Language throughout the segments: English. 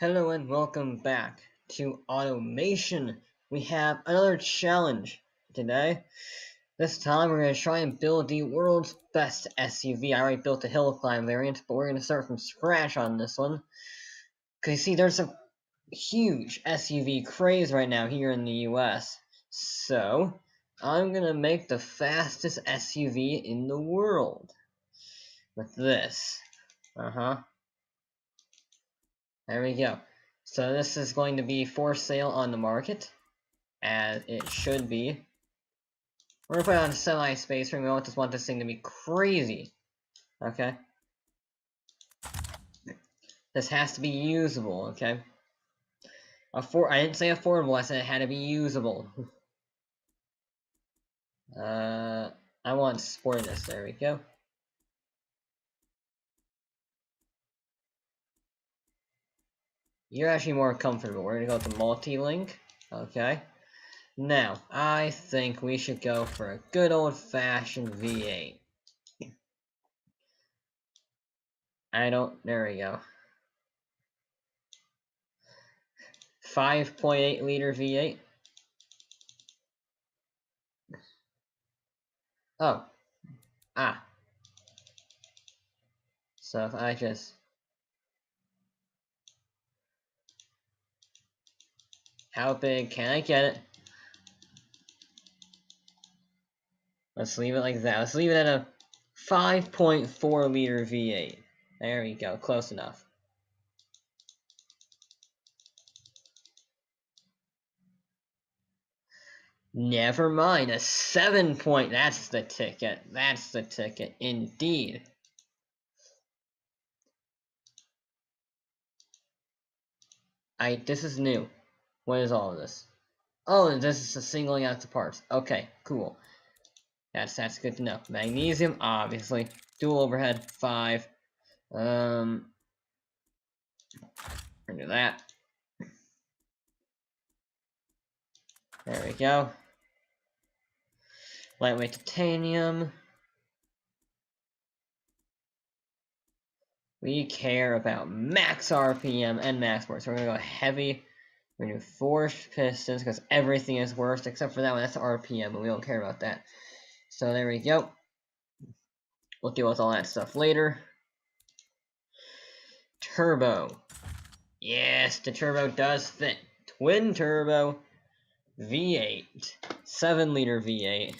Hello and welcome back to Automation. We have another challenge today. This time we're going to try and build the world's best SUV. I already built a hill climb variant, but we're going to start from scratch on this one. Because you see, there's a huge SUV craze right now here in the US. So, I'm going to make the fastest SUV in the world. With this. There we go. So this is going to be for sale on the market, as it should be. We're gonna put it on semi-space. We just want this thing to be crazy. Okay? This has to be usable, okay? I didn't say affordable, I said it had to be usable. I want sportiness, there we go. You're actually more comfortable. We're gonna go with the multi-link. Okay. Now, I think we should go for a good old-fashioned V8. There we go. 5.8 liter V8. Oh. So if I just... How big can I get it? Let's leave it like that. Let's leave it at a 5.4 liter V8. There we go. Close enough. Never mind. A 7 point. That's the ticket. That's the ticket. Indeed. This is new. What is all of this? Oh, this is a singling out the parts. Okay, cool. That's good to know. Magnesium, obviously. Dual overhead, 5. Do that. There we go. Lightweight titanium. We care about max RPM and max force. So we're gonna go heavy. We're gonna do forced pistons because everything is worst except for that one. That's RPM, but we don't care about that. So there we go. We'll deal with all that stuff later. Turbo. Yes, the turbo does fit. Twin turbo V8. 7 liter V8.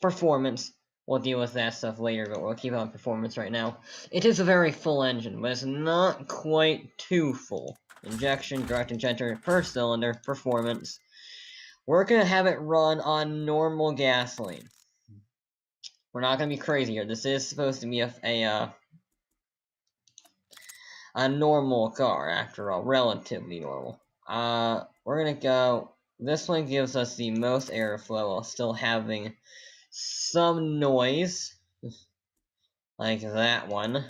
Performance. We'll deal with that stuff later, but we'll keep on performance right now. It is a very full engine, but it's not quite too full. Injection, direct injector, per cylinder, performance. We're going to have it run on normal gasoline. We're not going to be crazy here. This is supposed to be a normal car, after all. Relatively normal. We're going to go... This one gives us the most airflow while still having some noise. Like that one.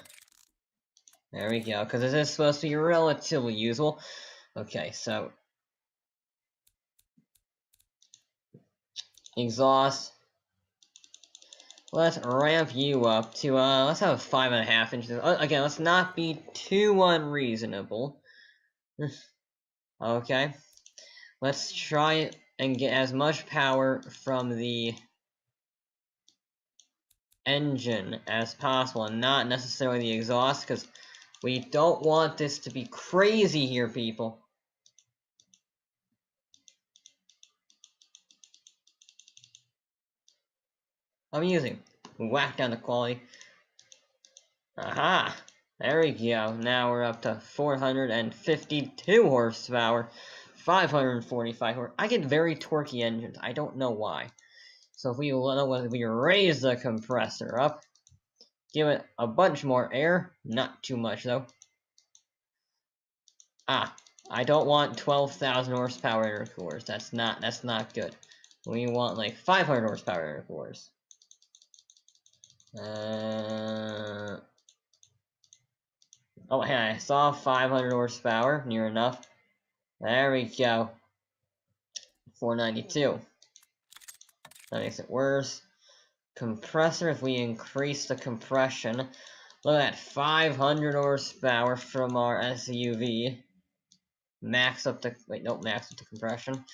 There we go, because this is supposed to be relatively usable. Okay, so... Exhaust. Let's ramp you up to, let's have 5.5 inches. Again, let's not be too unreasonable. Okay. Let's try and get as much power from the engine as possible, and not necessarily the exhaust, because we don't want this to be crazy here, people. I'm using. Whack down the quality. Aha! There we go. Now we're up to 452 horsepower. 545 horsepower. I get very torquey engines. I don't know why. So if we raise the compressor up, give it a bunch more air. Not too much though. I don't want 12,000 horsepower intercoolers. That's not good. We want like 500 horsepower intercoolers. Oh, hey, I saw 500 horsepower, near enough. There we go. 492. That makes it worse. Compressor, if we increase the compression Look at that, 500 horsepower from our SUV. Max up to, wait, nope, max up to compression.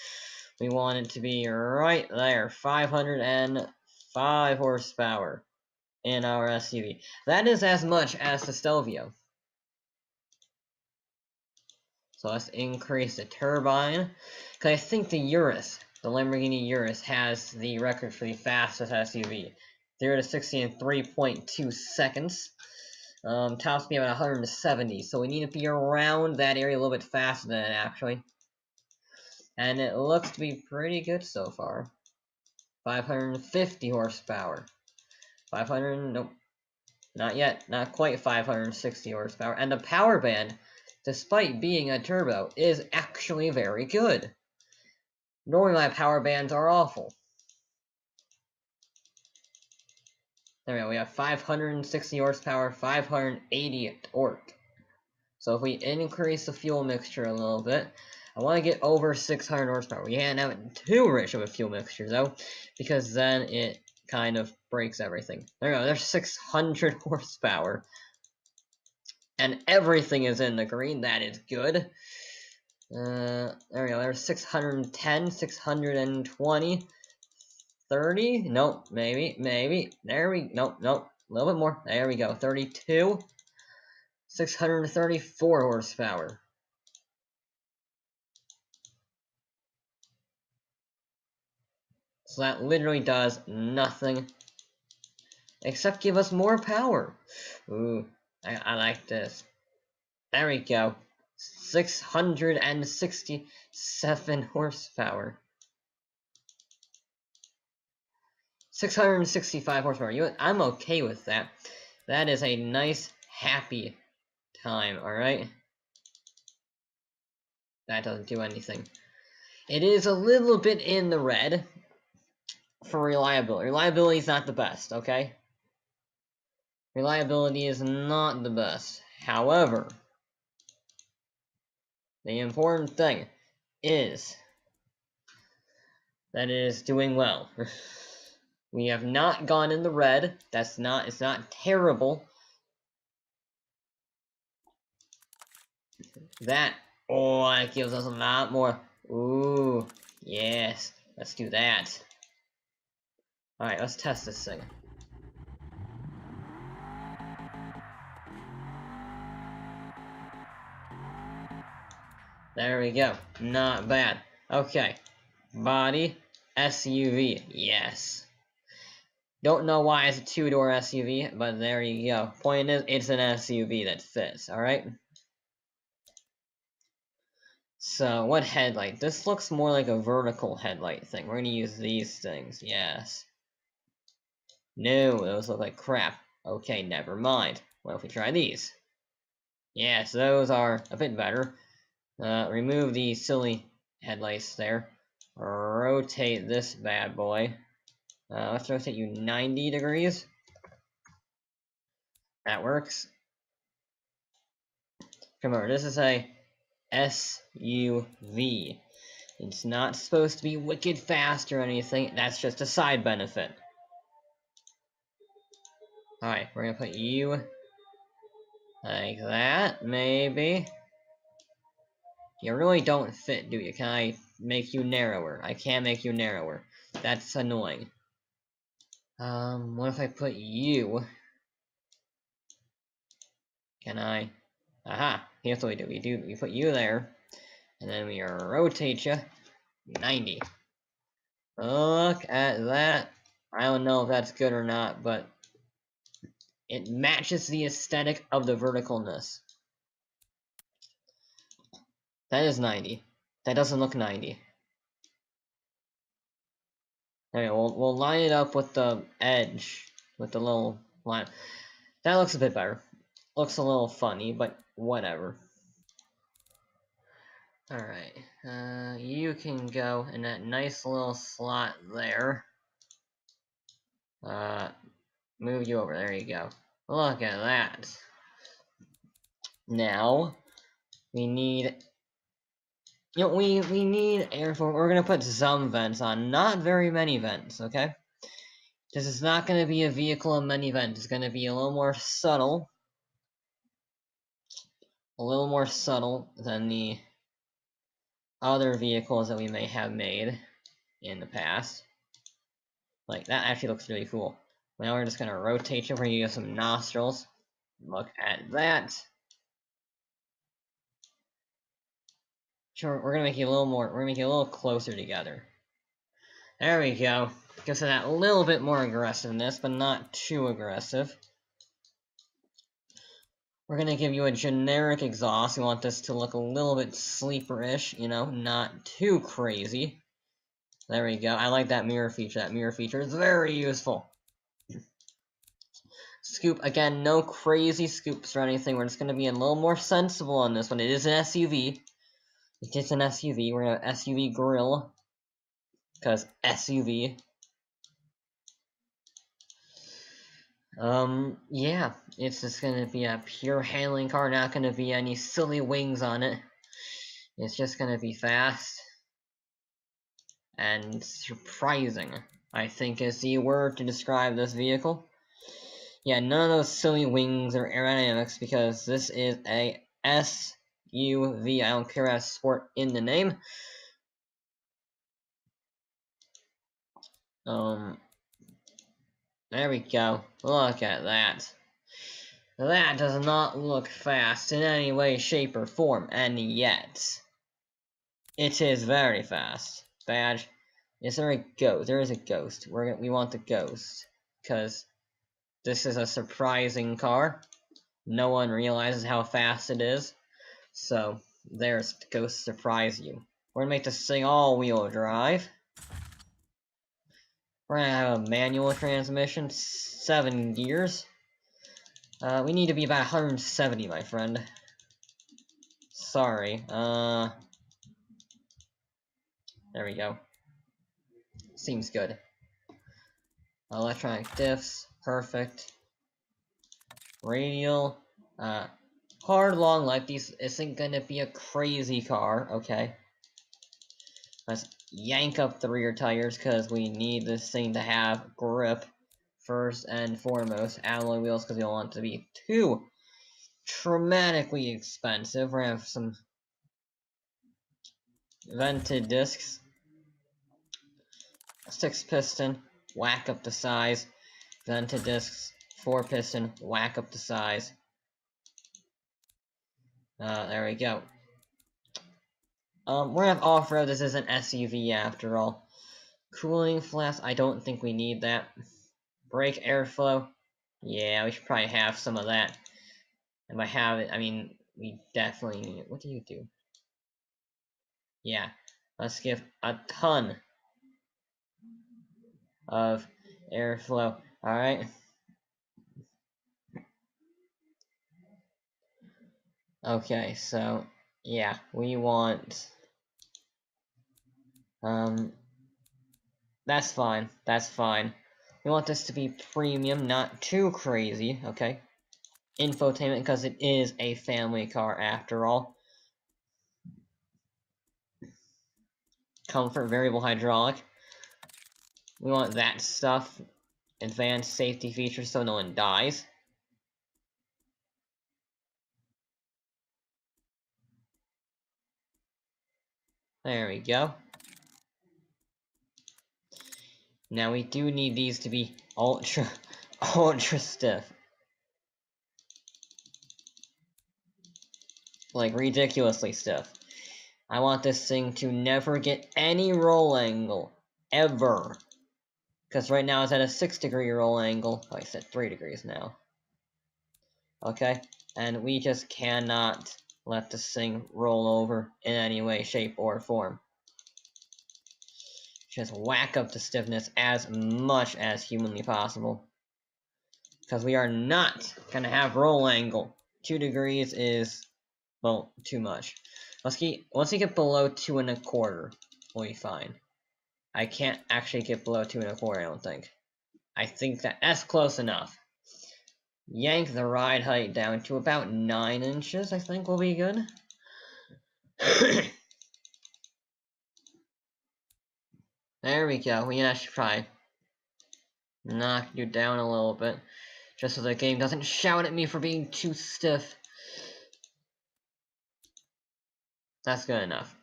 We want it to be right there, 505 horsepower in our SUV. That is as much as the Stelvio. So let's increase the turbine, because I think the Urus, the Lamborghini Urus, has the record for the fastest SUV. 0 to 60 in 3.2 seconds. Top speed about 170, so we need to be around that area a little bit faster than it actually. And it looks to be pretty good so far. 550 horsepower. 500, nope. Not yet, not quite 560 horsepower. And the power band, despite being a turbo, is actually very good. Normally my power bands are awful. There we go, we have 560 horsepower, 580 torque. So if we increase the fuel mixture a little bit, I want to get over 600 horsepower. We can't have it too rich of a fuel mixture though, because then it kind of breaks everything. There we go, there's 600 horsepower. And everything is in the green, that is good. There we go, there's 610, 620, 30, nope, maybe, there we, nope, a little bit more, there we go, 32, 634 horsepower. So that literally does nothing except give us more power. Ooh, I like this. There we go. 667 horsepower. 665 horsepower. I'm okay with that. That is a nice, happy time, alright? That doesn't do anything. It is a little bit in the red for reliability. Reliability is not the best, okay? Reliability is not the best. However, the important thing is that it is doing well. We have not gone in the red. It's not terrible. That gives us a lot more. Ooh, yes. Let's do that. Alright, let's test this thing. There we go. Not bad. Okay. Body, SUV. Yes. Don't know why it's a two-door SUV, but there you go. Point is, it's an SUV that fits, alright? So, what headlight? This looks more like a vertical headlight thing. We're gonna use these things, yes. No, those look like crap. Okay, never mind. What if we try these? Yes, those are a bit better. Remove the silly headlights there. Rotate this bad boy. Let's rotate you 90 degrees. That works. Remember, this is a SUV. It's not supposed to be wicked fast or anything. That's just a side benefit. Alright, we're gonna put you like that, maybe. You really don't fit, do you? Can I make you narrower? I can't make you narrower. That's annoying. What if I put you? Can I? Aha! Here's what we do. We put you there, and then we rotate you 90. Look at that. I don't know if that's good or not, but it matches the aesthetic of the verticalness. That is 90. That doesn't look 90. Okay, we'll line it up with the edge, with the little line. That looks a bit better. Looks a little funny, but whatever. Alright, you can go in that nice little slot there. Move you over, there you go. Look at that. Now, we need, we need airflow. We're gonna put some vents on, not very many vents, okay? This is not gonna be a vehicle of many vents. It's gonna be a little more subtle. a little more subtle than the other vehicles that we may have made in the past. Like, that actually looks really cool. Now we're just gonna rotate you. We're gonna use some nostrils. Look at that. Sure, we're gonna make you a little more, we're gonna make you a little closer together. There we go. Gives it that little bit more aggressiveness, but not too aggressive. We're gonna give you a generic exhaust. We want this to look a little bit sleeper-ish, you know, not too crazy. There we go. I like that mirror feature. That mirror feature is very useful. Scoop, again, no crazy scoops or anything. We're just gonna be a little more sensible on this one. It is an SUV. It is an SUV. We're gonna have SUV grill. Because SUV. Yeah, it's just gonna be a pure handling car, not gonna be any silly wings on it. It's just gonna be fast and surprising, I think is the word to describe this vehicle. Yeah, none of those silly wings or aerodynamics, because this is a SUV. I don't care, has sport in the name. There we go. Look at that. That does not look fast in any way, shape, or form, and yet it is very fast. Badge. Is there a ghost? There is a ghost. We want the ghost, because this is a surprising car. No one realizes how fast it is, so there's the ghost surprise you. We're gonna make this thing all-wheel drive. We're gonna have a manual transmission, 7 gears. We need to be about 170, my friend. Sorry. There we go. Seems good. Electronic diffs, perfect. Radial, hard long life. This isn't gonna be a crazy car, okay? Let's yank up the rear tires, because we need this thing to have grip. First and foremost, alloy wheels, because we don't want it to be too dramatically expensive. We're gonna have some vented discs. 6-piston, whack up the size. Vented discs, 4-piston, whack up the size. There we go. We're gonna have off-road. This is an SUV after all. Cooling flask, I don't think we need that. Brake airflow, yeah, we should probably have some of that. And by have it, I mean, we definitely need it. What do you do? Yeah, let's give a ton of airflow. Alright. Okay, so, yeah, we want... That's fine. That's fine. We want this to be premium, not too crazy, okay? Infotainment, because it is a family car after all. Comfort, variable hydraulic. We want that stuff. Advanced safety features so no one dies. There we go. Now we do need these to be ultra stiff. Like, ridiculously stiff. I want this thing to never get any roll angle. Ever. Because right now it's at a 6-degree roll angle. Oh, I said 3 degrees now. Okay? And we just cannot let this thing roll over in any way, shape, or form. Just whack up the stiffness as much as humanly possible. Because we are not going to have roll angle. 2 degrees is, well, too much. Once we get below 2 1/4, we'll be fine. I can't actually get below 2 1/4, I don't think. I think that's close enough. Yank the ride height down to about 9 inches, I think will be good. There we go. We can actually probably knock you down a little bit, just so the game doesn't shout at me for being too stiff. That's good enough.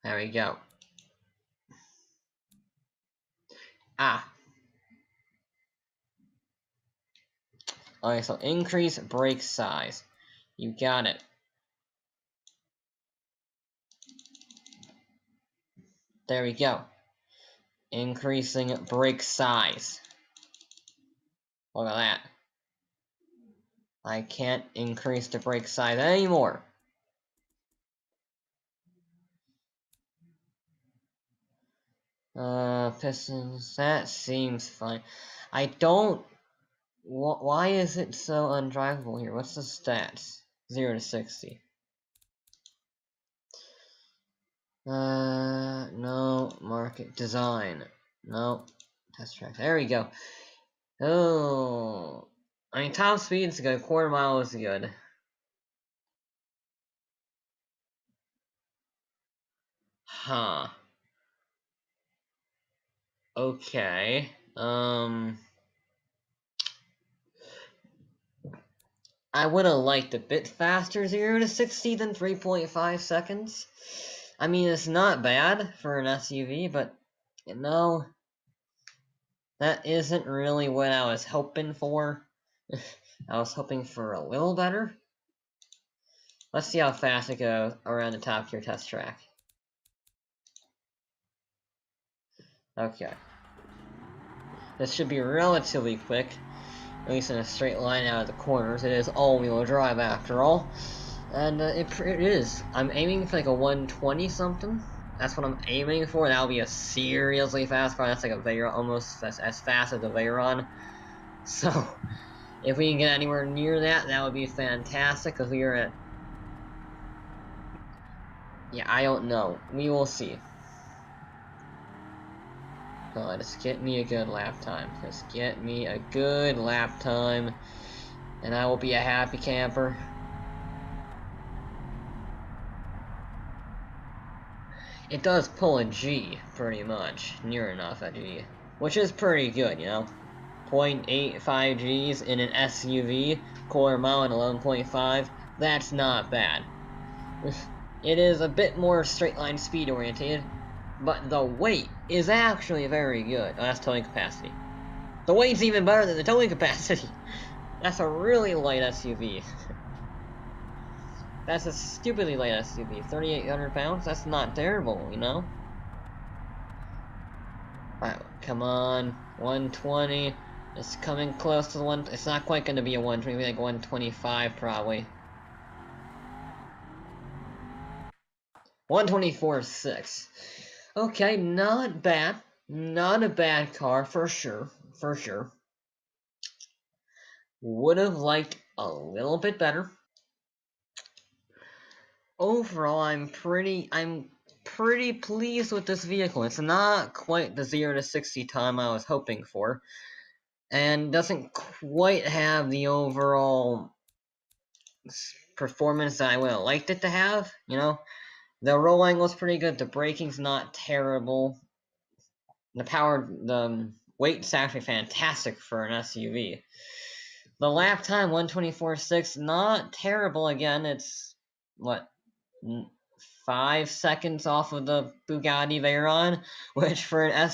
There we go. Ah. Okay, so increase brake size. You got it. There we go. Increasing brake size. Look at that. I can't increase the brake size anymore. Pistons, that seems fine. I don't... Why is it so undrivable here? What's the stats? 0 to 60. No. Market design. No. Test track. There we go. Oh. I mean, top speed's good. Quarter mile is good. Huh. Okay. I would have liked a bit faster 0 to 60 than 3.5 seconds. I mean, it's not bad for an SUV, but, you know, that isn't really what I was hoping for. I was hoping for a little better. Let's see how fast it goes around the Top Gear test track. Okay. This should be relatively quick, at least in a straight line out of the corners. It is all-wheel drive after all. And it is. I'm aiming for like a 120 something. That's what I'm aiming for. That'll be a seriously fast car. That's like a Veyron, almost as fast as a Veyron. So, if we can get anywhere near that, that would be fantastic. Because we are at... Yeah, I don't know. We will see. Just get me a good lap time. Just get me a good lap time. And I will be a happy camper. It does pull a G, pretty much. Near enough a G. Which is pretty good, you know? 0.85 Gs in an SUV, quarter mile and 11.5. That's not bad. It is a bit more straight line speed oriented, but the weight is actually very good. Oh, that's towing capacity. The weight's even better than the towing capacity. That's a really light SUV. That's a stupidly light SUV. 3,800 pounds? That's not terrible, you know? Alright, come on. 120. It's coming close to the one. It's not quite going to be a 120, maybe like 125 probably. 124.6. Okay, not bad. Not a bad car for sure. For sure. Would have liked a little bit better. Overall, I'm pretty pleased with this vehicle. It's not quite the 0 to 60 time I was hoping for, and doesn't quite have the overall performance that I would have liked it to have. You know, the roll angle's pretty good. The braking's not terrible. The weight's actually fantastic for an SUV. The lap time 124.6, not terrible. Again, it's what, 5 seconds off of the Bugatti Veyron, which for a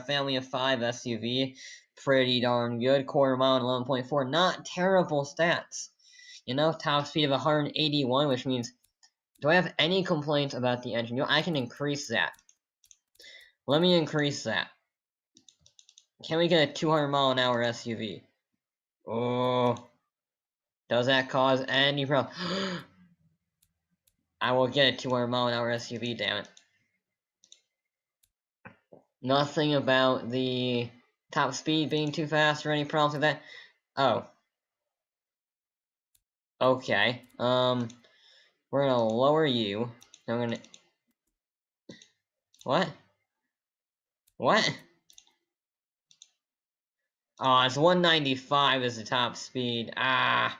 family of 5 SUV, pretty darn good. Quarter mile and 11.4, not terrible stats. You know, top speed of 181, which means, do I have any complaints about the engine? You know, I can increase that. Let me increase that. Can we get a 200 mile an hour SUV? Oh, does that cause any problem? I will get a 200 mile an hour SUV, damn it. Nothing about the top speed being too fast or any problems with that. Oh. Okay. We're gonna lower you. I'm gonna... What? What? Oh, it's 195 is the top speed. Ah.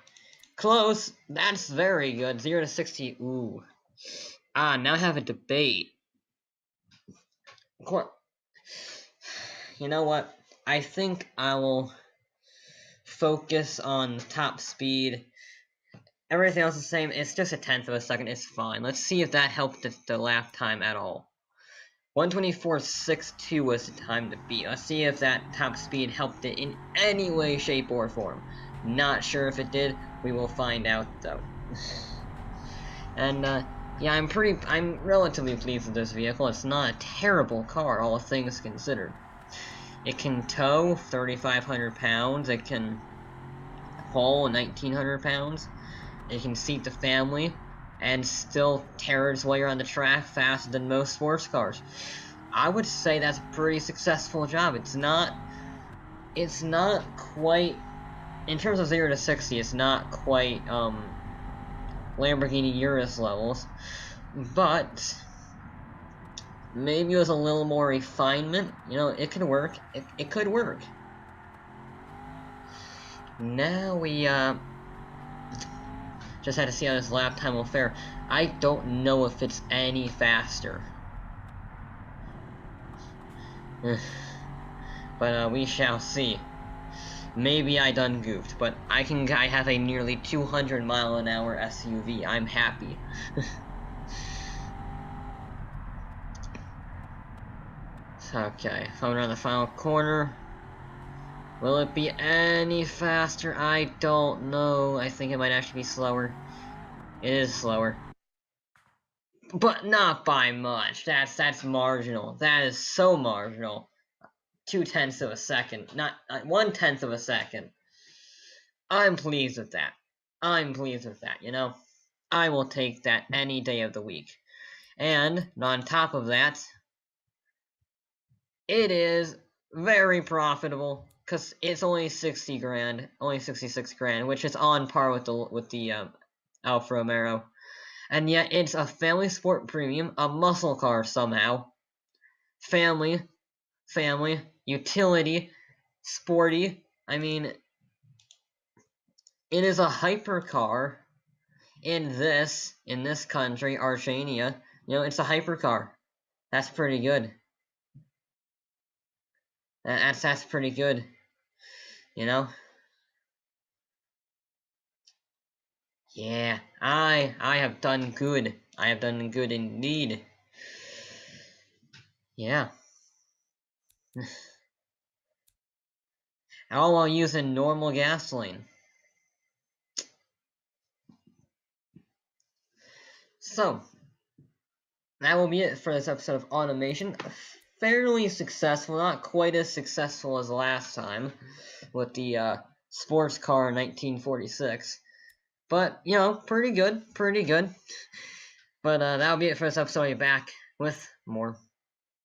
Close. That's very good. 0 to 60. Ooh. Ah, now I have a debate. You know what? I think I will focus on top speed Everything else is the same. It's just a tenth of a second. It's fine. Let's see if that helped the lap time at all. 124.62 was the time to beat. Let's see if that top speed helped it in any way, shape, or form. Not sure if it did. We will find out though. And yeah, I'm relatively pleased with this vehicle. It's not a terrible car, all things considered. It can tow 3,500 pounds. It can haul 1,900 pounds. It can seat the family and still tear its way around the track faster than most sports cars. I would say that's a pretty successful job. It's not quite, in terms of 0 to 60, it's not quite Lamborghini Urus levels, but maybe with a little more refinement, you know, it could work. It could work. Now we just had to see how this lap time will fare. I don't know if it's any faster. But we shall see. Maybe I done goofed, but I have a nearly 200-mile-an-hour SUV. I'm happy. Okay, coming around the final corner. Will it be any faster? I don't know. I think it might actually be slower. It is slower. But not by much. That's marginal. That is so marginal. 0.2 of a second. Not 1/10 of a second. I'm pleased with that. I'm pleased with that, you know? I will take that any day of the week. And on top of that, it is very profitable because it's only 60 grand, only 66 grand, which is on par with the Alfa Romero. And yet it's a family sport premium, a muscle car somehow. Family, utility, sporty. I mean, it is a hypercar in this country, Archania. You know, it's a hypercar. That's pretty good. That's pretty good. You know? Yeah, I have done good. I have done good indeed. Yeah. All while using normal gasoline. So, that will be it for this episode of Automation. Fairly successful, not quite as successful as last time with the sports car 1946. But, you know, pretty good. But that'll be it for this episode. I'll be back with more.